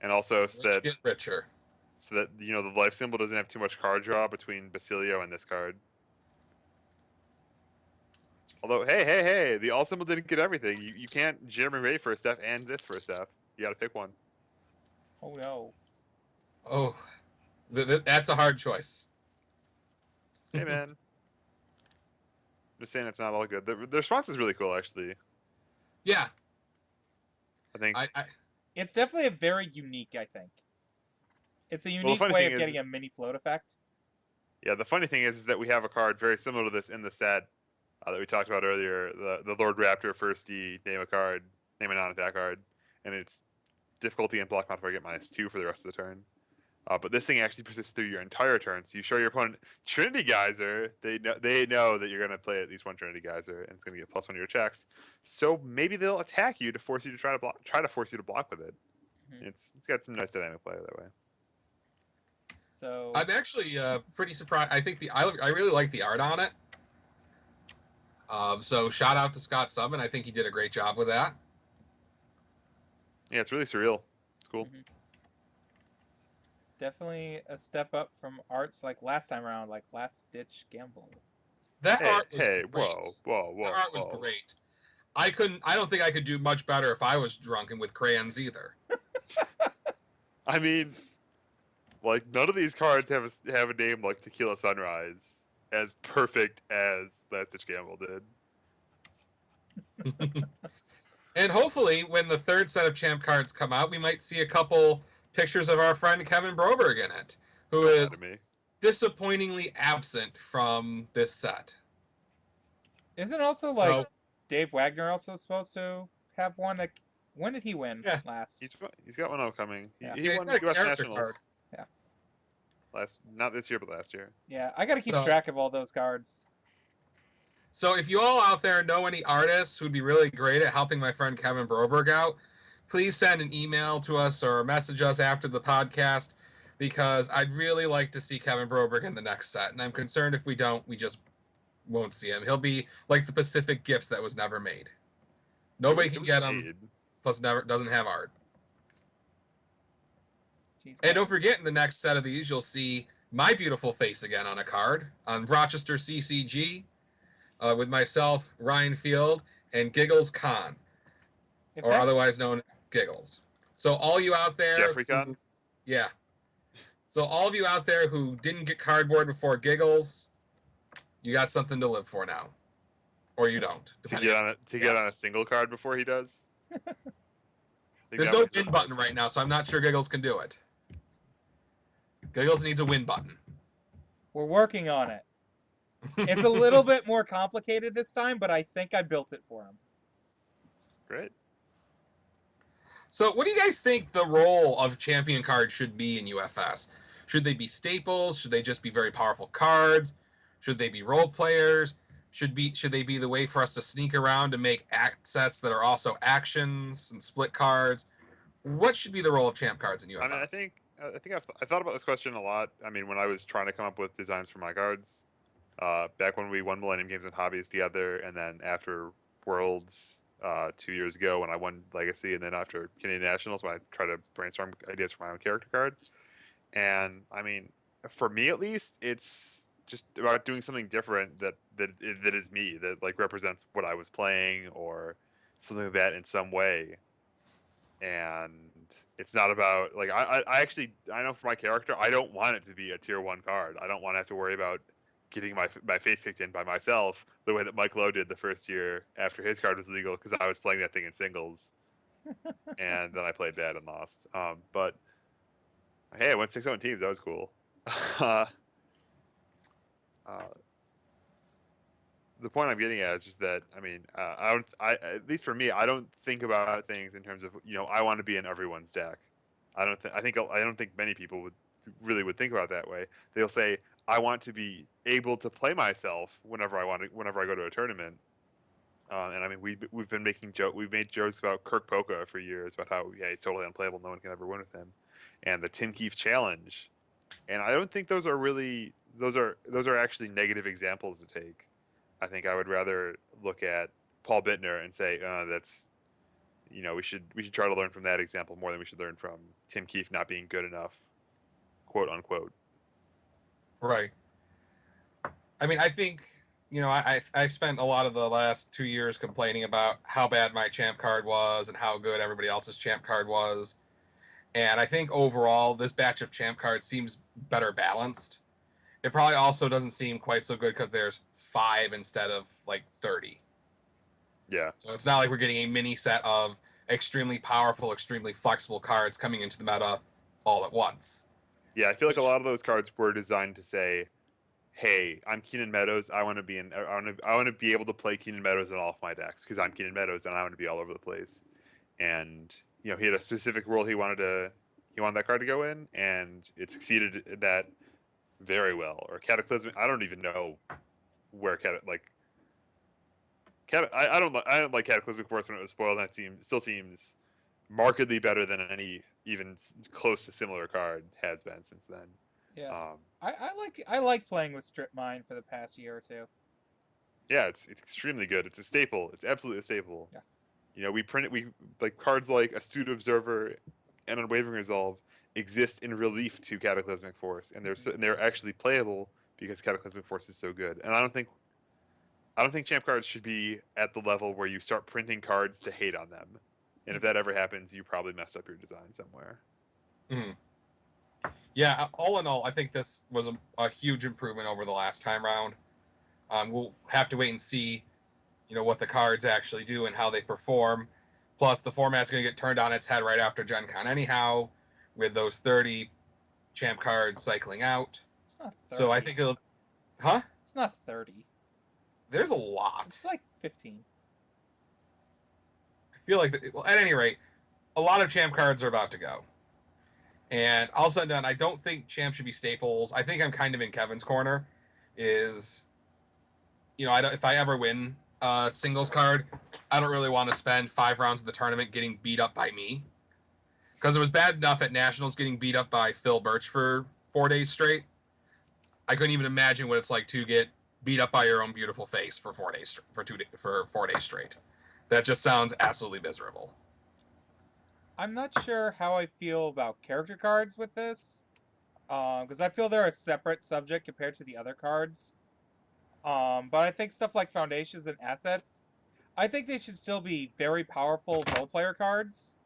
And also so Get richer. that the life symbol doesn't have too much card draw between Basilio and this card. Although, hey, the all symbol didn't get everything. You can't Jeremy Ray first F and this first F. You got to pick one. oh no. Oh, that's a hard choice. Hey man, I'm just saying it's not all good. The response is really cool, actually. Yeah, I think. It's definitely a very unique, I think. It's a unique funny way thing of is- getting a mini float effect. Yeah, the funny thing is that we have a card very similar to this in the set that we talked about earlier. The Lord Raptor first D, name a non-attack card, and it's difficulty and block modifier get -2 for the rest of the turn. But this thing actually persists through your entire turn. So you show your opponent Trinity Geyser, they know that you're going to play at least one Trinity Geyser, and it's going to get +1 to your checks. So maybe they'll attack you to force you to try to force you to block with it. Mm-hmm. It's got some nice dynamic play that way. So I'm actually pretty surprised. I think I really like the art on it. So shout out to Scott Subban. I think he did a great job with that. Yeah, it's really surreal. It's cool. Mhm. Definitely a step up from arts like last time around, like Last Ditch Gamble. That art was Hey, great. whoa. That art was great. I don't think I could do much better if I was drunk and with crayons either. I mean, like none of these cards have a name like Tequila Sunrise as perfect as Last Ditch Gamble did. And hopefully, when the third set of champ cards come out, we might see a couple pictures of our friend Kevin Broberg in it, who is disappointingly absent from this set. Isn't also like Dave Wagner also supposed to have one? That when did he win last? He's got one upcoming. Yeah. He won got a US character Nationals. card. Yeah. Not this year, but last year. Yeah, I got to keep track of all those cards. So if you all out there know any artists who'd be really great at helping my friend Kevin Broberg out, please send an email to us or message us after the podcast, because I'd really like to see Kevin Broberg in the next set. And I'm concerned if we don't, we just won't see him. He'll be like the Pacific Gifts that was never made. Nobody can get him, plus doesn't have art. Jeez, And don't forget, in the next set of these, you'll see my beautiful face again on a card on Rochester CCG with myself, Ryan Field, and Giggles Khan, If or that otherwise known as Giggles. So all you out there, Jeffrey Con? yeah. So all of you out there who didn't get cardboard before Giggles, you got something to live for now, or you don't. To Depending get on on get on a single card before he does? There's no win button right now, so I'm not sure Giggles can do it. Giggles needs a win button. we're working on it. It's a little bit more complicated this time, but I think I built it for him. Great. So, what do you guys think the role of champion cards should be in UFS? Should they be staples? Should they just be very powerful cards? Should they be role players? Should they be the way for us to sneak around and make act sets that are also actions and split cards? What should be the role of champ cards in UFS? I mean, I think I thought about this question a lot. I mean, when I was trying to come up with designs for my cards, back when we won Millennium Games and Hobbies together, and then after Worlds 2 years ago when I won Legacy, and then after Canadian Nationals when I tried to brainstorm ideas for my own character card. And I mean, for me at least, it's just about doing something different that is me, that like represents what I was playing or something like that in some way. And it's not about like I know for my character I don't want it to be a tier 1 card. I don't want to have to worry about getting my face kicked in by myself the way that Mike Lowe did the first year after his card was legal because I was playing that thing in singles, and then I played bad and lost. But hey, I went 6-0 teams. That was cool. The point I'm getting at is just that I mean, at least for me, I don't think about things in terms of I want to be in everyone's deck. I don't think many people would think about it that way. They'll say I want to be able to play myself whenever I go to a tournament. And I mean we've made jokes about Kirk Poca for years about how he's totally unplayable, no one can ever win with him, and the Tim Keefe challenge. And I don't think those are actually negative examples to take. I think I would rather look at Paul Bittner and say that's we should try to learn from that example more than we should learn from Tim Keefe not being good enough, quote unquote. Right. I mean, I think I've spent a lot of the last 2 years complaining about how bad my champ card was and how good everybody else's champ card was, and I think overall this batch of champ cards seems better balanced. It probably also doesn't seem quite so good because there's 5 instead of like 30. Yeah. So it's not like we're getting a mini set of extremely powerful, extremely flexible cards coming into the meta all at once. Yeah, I feel like a lot of those cards were designed to say, "Hey, I'm Keenan Meadows. I want to be able to play Keenan Meadows in all of my decks because I'm Keenan Meadows and I want to be all over the place." And he had a specific role he wanted that card to go in, and it succeeded at that very well. Or Cataclysmic. I don't even know where I don't like Cataclysmic Force when it was spoiled. That still seems markedly better than any even close to similar card has been since then. Yeah, I like playing with Strip Mine for the past year or two. Yeah, it's extremely good. It's a staple. It's absolutely a staple. Yeah. We like cards like Astute Observer and Unwavering Resolve exist in relief to Cataclysmic Force, and they're actually playable because Cataclysmic Force is so good. And I don't think champ cards should be at the level where you start printing cards to hate on them. And if that ever happens, you probably messed up your design somewhere. Mm-hmm. Yeah, all in all, I think this was a huge improvement over the last time round. We'll have to wait and see, what the cards actually do and how they perform. Plus, the format's going to get turned on its head right after Gen Con anyhow, with those 30 champ cards cycling out. It's not 30. So I think it'll... Huh? It's not 30. There's a lot. It's like 15. I feel like, at any rate, a lot of champ cards are about to go. And all said and done, I don't think champ should be staples. I think I'm kind of in Kevin's corner. If I ever win a singles card, I don't really want to spend 5 rounds of the tournament getting beat up by me. Because it was bad enough at Nationals getting beat up by Phil Birch for 4 days straight. I couldn't even imagine what it's like to get beat up by your own beautiful face for 4 days for 4 days straight. That just sounds absolutely miserable. I'm not sure how I feel about character cards with this. because I feel they're a separate subject compared to the other cards. But I think stuff like foundations and assets, I think they should still be very powerful role player cards.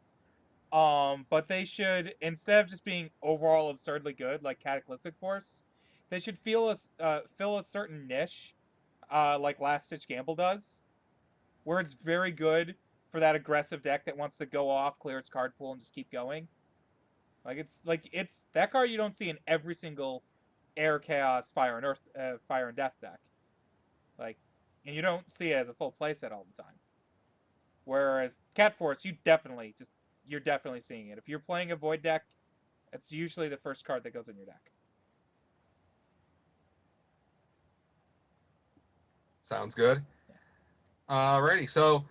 But they should, instead of just being overall absurdly good like Cataclysmic Force, they should fill a certain niche, like Last Ditch Gamble does, where it's very good for that aggressive deck that wants to go off, clear its card pool, and just keep going. It's that card you don't see in every single Air Chaos Fire and Death deck. Like, and you don't see it as a full playset all the time. Whereas Cat Force, you're definitely seeing it. If you're playing a Void deck, it's usually the first card that goes in your deck. Sounds good. Alrighty, so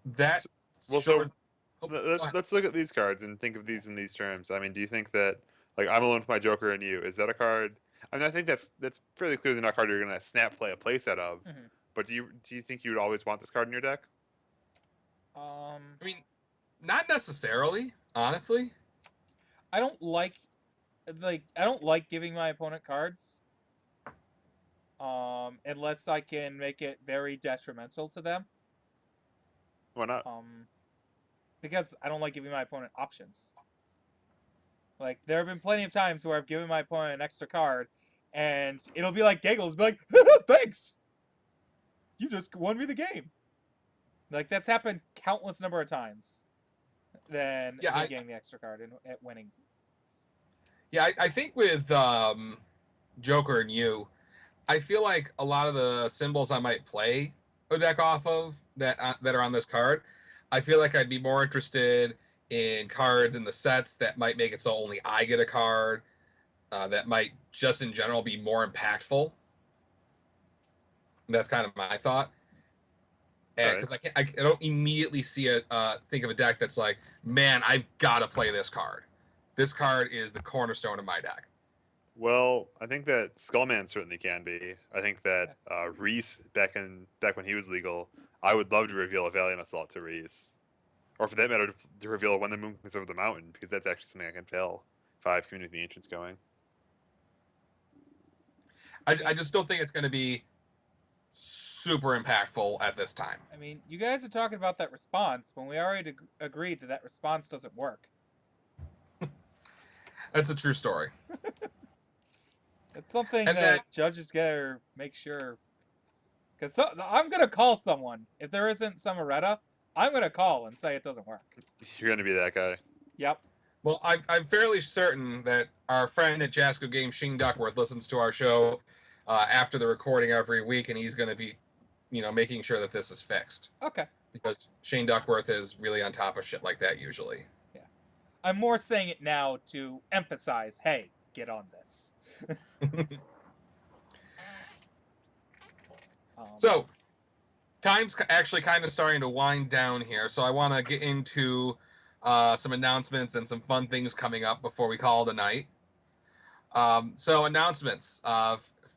that. Well, short- so oh, go ahead. let's look at these cards and think of these in these terms. I mean, do you think that like I'm alone with my Joker and you, is that a card? I mean, I think that's fairly clearly not a card you're gonna snap play a playset of. Mm-hmm. But do you think you would always want this card in your deck? I mean, not necessarily, honestly. I don't like giving my opponent cards. Unless I can make it very detrimental to them. Why not? Because I don't like giving my opponent options. Like, there have been plenty of times where I've given my opponent an extra card, and it'll be like Giggles, be like, thanks! You just won me the game. Like, that's happened countless number of times. Than getting the extra card and at winning. Yeah, I think with Joker and you, I feel like a lot of the symbols I might play a deck off of that are on this card, I feel like I'd be more interested in cards in the sets that might make it so only I get a card, that might just in general be more impactful. That's kind of my thought. Because I don't immediately think of a deck that's like, man, I've got to play this card. This card is the cornerstone of my deck. Well, I think that Skullman certainly can be. I think that Reese back when he was legal, I would love to reveal a Valiant Assault to Reese, or for that matter, to reveal When the Moon Comes Over the Mountain, because that's actually something I can tell if I have Community of the Ancients going. I just don't think it's going to be super impactful at this time. I mean, you guys are talking about that response when we already agreed that response doesn't work. That's a true story. It's something that judges gotta make sure. Because I'm gonna call someone if there isn't some errata. I'm gonna call and say it doesn't work. You're gonna be that guy. Yep. Well, I'm fairly certain that our friend at Jasco Game, Shane Duckworth, listens to our show after the recording every week, and he's going to be, making sure that this is fixed. Okay. Because Shane Duckworth is really on top of shit like that usually. Yeah. I'm more saying it now to emphasize, hey, get on this. So, time's actually kind of starting to wind down here, so I want to get into some announcements and some fun things coming up before we call it a night. So, announcements.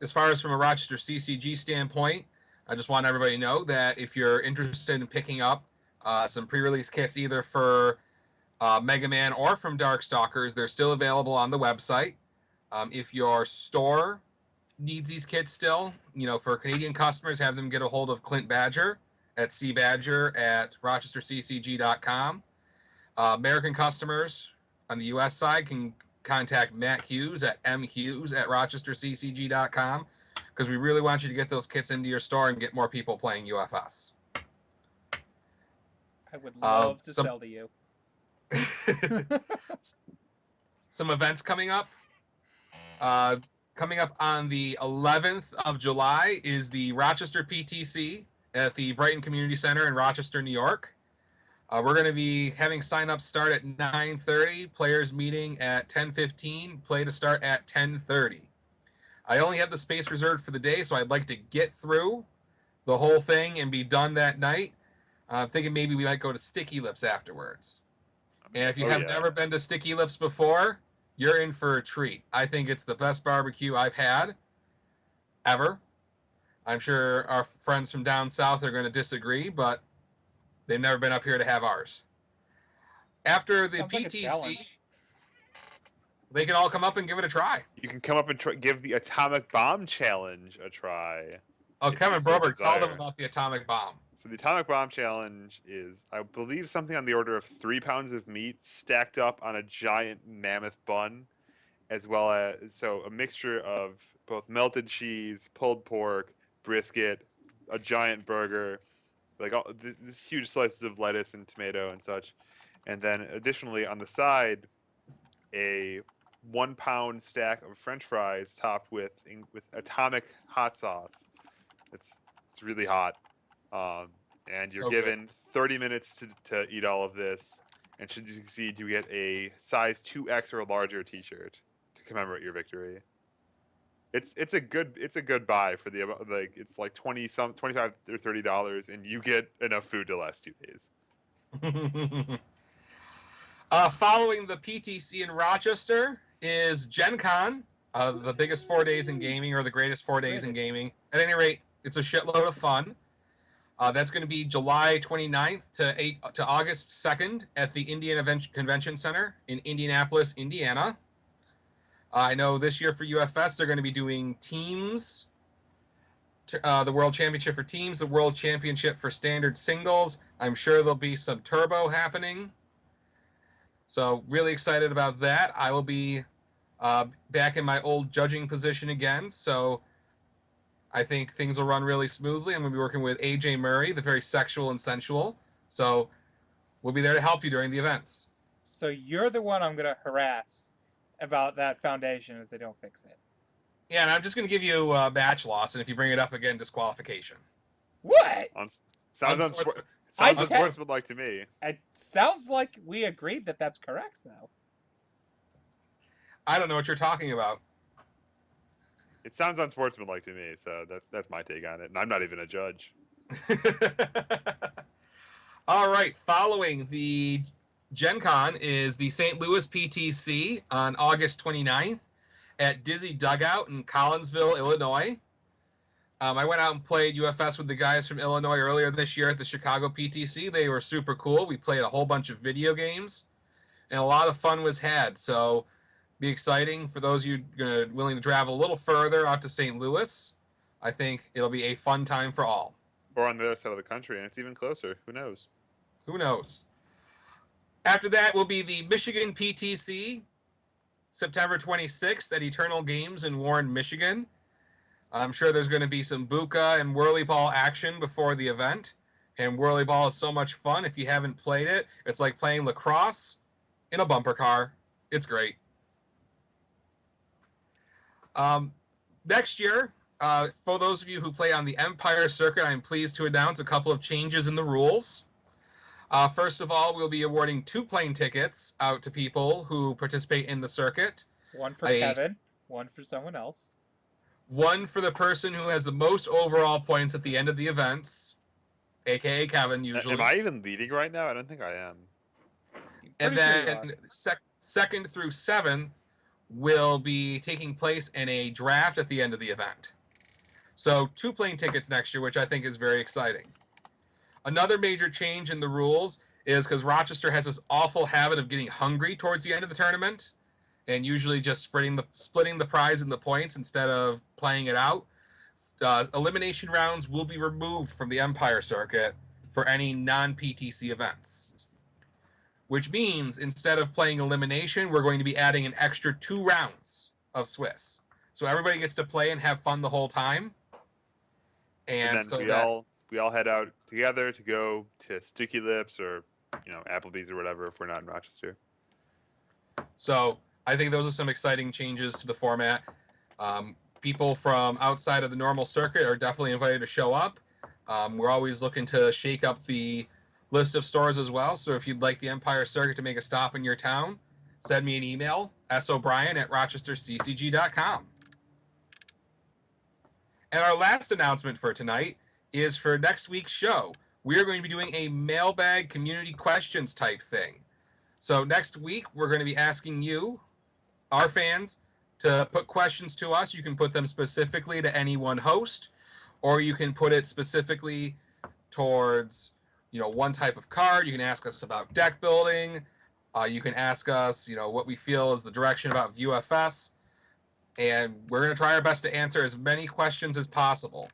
As far as from a Rochester CCG standpoint, I just want everybody to know that if you're interested in picking up some pre-release kits either for Mega Man or from Darkstalkers, they're still available on the website. If your store needs these kits still, for Canadian customers, have them get a hold of Clint Badger at cbadger@rochesterccg.com. American customers on the U.S. side can contact Matt Hughes at mhughes@rochesterccg.com, because we really want you to get those kits into your store and get more people playing UFS. I would love to sell to you. Some events coming up. Coming up on the 11th of July is the Rochester PTC at the Brighton Community Center in Rochester, New York. We're going to be having sign-ups start at 9:30, players meeting at 10:15, play to start at 10:30. I only have the space reserved for the day, so I'd like to get through the whole thing and be done that night. I'm thinking maybe we might go to Sticky Lips afterwards. And if you have never been to Sticky Lips before, you're in for a treat. I think it's the best barbecue I've had ever. I'm sure our friends from down south are going to disagree, but they've never been up here to have ours. After the Sounds PTC, like a challenge. They can all come up and give it a try. You can come up and give the Atomic Bomb Challenge a try. Oh, if Kevin you so Broberg, tell them desire. about the atomic bomb. So the Atomic Bomb Challenge is, I believe, something on the order of 3 pounds of meat stacked up on a giant mammoth bun, as well as a mixture of both melted cheese, pulled pork, brisket, a giant burger, like all this huge slices of lettuce and tomato and such, and then additionally on the side, a 1 pound stack of French fries topped with atomic hot sauce. It's really hot. And you're So good. given 30 minutes to eat all of this, and should you succeed, you get a size 2X or larger T-shirt to commemorate your victory. It's a good buy for the it's like 25 or $30, and you get enough food to last 2 days. Following the PTC in Rochester is Gen Con, the biggest 4 days in gaming, or the greatest 4 days in gaming. At any rate, it's a shitload of fun. That's going to be July 29th to August 2nd at the Indiana Convention Center in Indianapolis, Indiana. I know this year for UFS, they're going to be doing teams, the World Championship for teams, the World Championship for standard singles. I'm sure there'll be some turbo happening. So really excited about that. I will be back in my old judging position again. So I think things will run really smoothly. I'm going to be working with AJ Murray, the very sexual and sensual. So we'll be there to help you during the events. So you're the one I'm going to harass about that foundation if they don't fix it. Yeah, and I'm just going to give you a match loss, and if you bring it up again, disqualification. What? Sounds unsportsmanlike to me. It sounds like we agreed that that's correct now. I don't know what you're talking about. It sounds unsportsmanlike to me, so that's my take on it, and I'm not even a judge. All right, following the Gen Con is the St. Louis PTC on August 29th at Dizzy Dugout in Collinsville, Illinois. I went out and played UFS with the guys from Illinois earlier this year at the Chicago PTC. They were super cool. We played a whole bunch of video games, and a lot of fun was had. So be exciting for those of you willing to travel a little further out to St. Louis. I think it'll be a fun time for all. Or on the other side of the country, and it's even closer. Who knows? Who knows? After that will be the Michigan PTC, September 26th at Eternal Games in Warren, Michigan. I'm sure there's going to be some Buka and Whirly Ball action before the event. And Whirly Ball is so much fun. If you haven't played it, it's like playing lacrosse in a bumper car. It's great. Next year, for those of you who play on the Empire Circuit, I'm pleased to announce a couple of changes in the rules. First of all, we'll be awarding 2 plane tickets out to people who participate in the circuit. One for Kevin, one for someone else. One for the person who has the most overall points at the end of the events, aka Kevin, usually. Am I even leading right now? I don't think I am. And then second through 7th will be taking place in a draft at the end of the event. So 2 plane tickets next year, which I think is very exciting. Another major change in the rules is because Rochester has this awful habit of getting hungry towards the end of the tournament and usually just splitting the prize and the points instead of playing it out. Elimination rounds will be removed from the Empire Circuit for any non-PTC events, which means instead of playing elimination, we're going to be adding an extra 2 rounds of Swiss. So everybody gets to play and have fun the whole time. And then so we all head out together to go to Sticky Lips or Applebee's or whatever if we're not in Rochester. So I think those are some exciting changes to the format. People from outside of the normal circuit are definitely invited to show up. We're always looking to shake up the list of stores as well. So if you'd like the Empire Circuit to make a stop in your town, send me an email, sobrien@rochesterccg.com. And our last announcement for tonight is for next week's show. We are going to be doing a mailbag community questions type thing. So next week, we're going to be asking you, our fans, to put questions to us. You can put them specifically to any one host, or you can put it specifically towards, one type of card. You can ask us about deck building, You can ask us, what we feel is the direction about UFS, and we're going to try our best to answer as many questions as possible.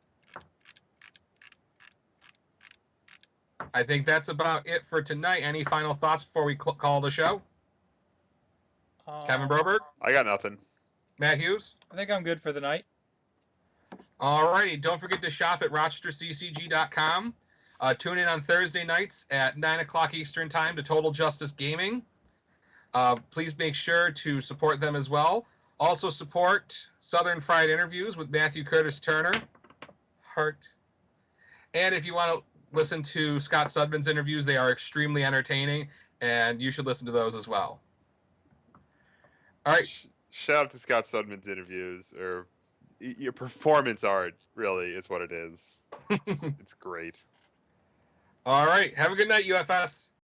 I think that's about it for tonight. Any final thoughts before we call the show? Kevin Broberg? I got nothing. Matt Hughes? I think I'm good for the night. Alrighty, don't forget to shop at rochesterccg.com. Tune in on Thursday nights at 9 o'clock Eastern Time to Total Justice Gaming. Please make sure to support them as well. Also support Southern Fried Interviews with Matthew Curtis Turner. And if you want to listen to Scott Sudman's interviews, they are extremely entertaining, and you should listen to those as well. All right. Shout out to Scott Sudman's interviews, or your performance art, really, is what it is. It's great. All right. Have a good night, UFS.